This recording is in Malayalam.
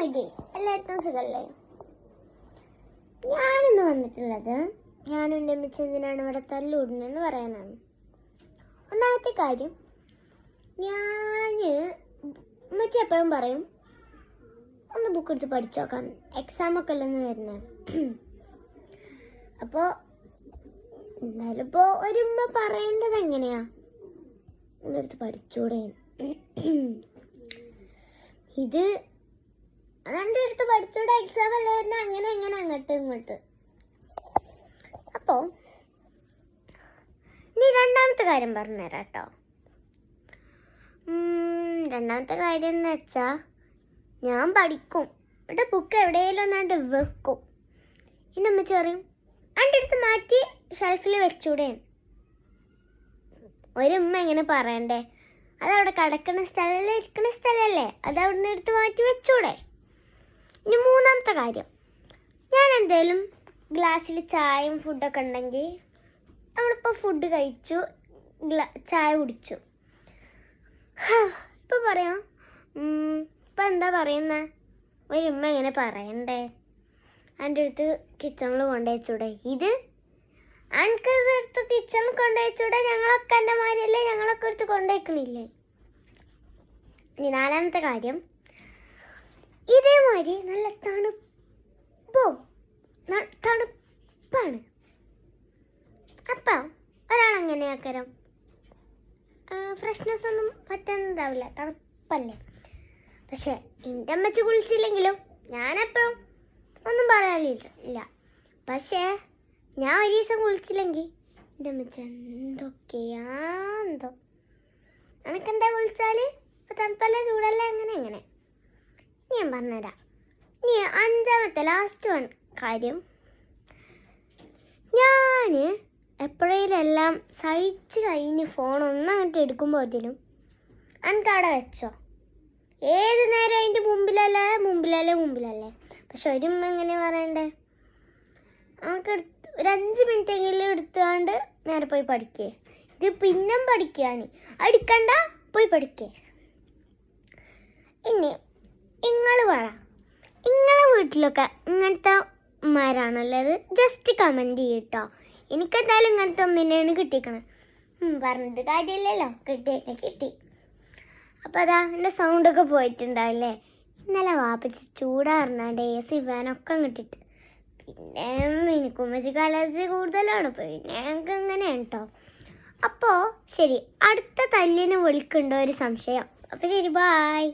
ഹായ് ഗൈസ്, എല്ലാവർക്കും സുഖമല്ലേ? ഞാനിന്ന് വന്നിട്ടുള്ളത് ഞാനും എൻ്റെ അമ്മച്ചി എന്തിനാണ് ഇവിടെ തല്ലുകൂടുന്നതെന്ന് പറയാനാണ്. ഒന്നാമത്തെ കാര്യം, അമ്മച്ചി എപ്പോഴും പറയും ഒന്ന് ബുക്ക് എടുത്ത് പഠിച്ചു നോക്കാൻ, എക്സാമൊക്കെ അല്ലെന്ന് വരുന്നത്. അപ്പോൾ എന്തായാലും ഇപ്പോൾ ഒരു ഉമ്മ പറയേണ്ടത് എങ്ങനെയാ, ഒന്നെടുത്ത് പഠിച്ചൂടെ? ഇത് അതെൻ്റെ അടുത്ത് പഠിച്ചൂടെ, എക്സാം അല്ലേ വരുന്ന, അങ്ങനെ എങ്ങനെ അങ്ങോട്ട് ഇങ്ങോട്ട്. അപ്പോൾ ഇനി രണ്ടാമത്തെ കാര്യം പറഞ്ഞുതരാം കേട്ടോ. രണ്ടാമത്തെ കാര്യം എന്ന് വെച്ചാൽ, ഞാൻ പഠിക്കും, ഇവിടെ ബുക്ക് എവിടെയെങ്കിലും ഒന്നാണ്ട് വെക്കും. എൻ്റെ അമ്മച്ചി പറയും എൻ്റെ അടുത്ത് മാറ്റി ഷെൽഫിൽ വെച്ചൂടെ. ഒരു ഉമ്മ എങ്ങനെ പറയണ്ടേ? അതവിടെ കിടക്കുന്ന സ്ഥലമല്ലേ, ഇരിക്കുന്ന സ്ഥലമല്ലേ, അതവിടെ നിന്ന് എടുത്ത് മാറ്റി വെച്ചൂടെ. ഇനി മൂന്നാമത്തെ കാര്യം, ഞാൻ എന്തേലും ഗ്ലാസ്സിൽ ചായയും ഫുഡൊക്കെ ഉണ്ടെങ്കിൽ, നമ്മളിപ്പോൾ ഫുഡ് കഴിച്ചു, ചായ കുടിച്ചു, ഇപ്പം പറയാം ഇപ്പം എന്താ പറയുന്നത്, ഒരു ഉമ്മ എങ്ങനെ പറയണ്ടേ? എൻ്റെ അടുത്ത് കിച്ചണിൽ കൊണ്ടുവച്ചൂടെ. ഇത് അടുത്ത് കിച്ചണിൽ കൊണ്ടുവച്ചൂടെ, ഞങ്ങളൊക്കെ എൻ്റെ മാതിരിയല്ലേ, ഞങ്ങളൊക്കെ എടുത്ത് കൊണ്ടുവയ്ക്കണില്ലേ. ഇനി നാലാമത്തെ കാര്യം, ഇതേമാതിരി നല്ല തണുപ്പാണ്. അപ്പം ഒരാളെങ്ങനെയാക്കരം ഫ്രഷ്നെസ് ഒന്നും പറ്റാനുണ്ടാവില്ല, തണുപ്പല്ലേ. പക്ഷെ എൻ്റെ അമ്മച്ചി കുളിച്ചില്ലെങ്കിലും ഞാനെപ്പോഴും ഒന്നും പറയാനില്ല. പക്ഷേ ഞാൻ ഒരു ദിവസം കുളിച്ചില്ലെങ്കിൽ എൻ്റെ അമ്മച്ചി എന്തൊക്കെയാണെന്തോ, എനിക്കെന്താ കുളിച്ചാൽ തണുപ്പല്ലേ ചൂടല്ലേ, എങ്ങനെ ഞാൻ പറഞ്ഞുതരാം. ഇനി അഞ്ചാമത്തെ ലാസ്റ്റ് കാര്യം, ഞാൻ എപ്പോഴേലും എല്ലാം സഹിച്ച് കഴിഞ്ഞ് ഫോൺ ഒന്നങ്ങോട്ട് എടുക്കുമ്പോഴത്തേനും എനിക്കവിടെ വെച്ചോ, ഏത് നേരം അതിൻ്റെ മുമ്പിലല്ലേ. പക്ഷെ ഒരു ഉമ്മ എങ്ങനെ പറയണ്ടേ, നമുക്ക് ഒരു 5 മിനിറ്റെങ്കിലും എടുത്തുകൊണ്ട് നേരെ പോയി പഠിക്കേ. ഇത് പിന്നെ പഠിക്കാൻ അടിക്കണ്ട, പോയി പഠിക്കേ. ഇനി നിങ്ങൾ പറ, നിങ്ങളെ വീട്ടിലൊക്കെ ഇങ്ങനത്തെ ഉമ്മാരാണുള്ളത്? ജസ്റ്റ് കമൻറ്റ് ചെയ്യട്ടോ. എനിക്കെന്തായാലും ഇങ്ങനത്തെ ഒന്നിനെയാണ് കിട്ടിക്കണേ. പറഞ്ഞിട്ട് കാര്യമില്ലല്ലോ, കിട്ടി. അപ്പോൾ അതാ എൻ്റെ സൗണ്ടൊക്കെ പോയിട്ടുണ്ടാവില്ലേ. ഇന്നലെ വാപ്പച്ച് ചൂടാറിനാണ്ട് AC ഫാനൊക്കെ കിട്ടിയിട്ട്, പിന്നെ എനിക്കും ഉമ്മച്ചിക്ക് അലർജി കൂടുതലാണ്, പിന്നെ ഞങ്ങൾക്ക് ഇങ്ങനെയാണ് കേട്ടോ. അപ്പോൾ ശരി, അടുത്ത തല്ലിന് വിളിക്കുന്നുണ്ടോ ഒരു സംശയം. അപ്പോൾ ശരി, ബായ്.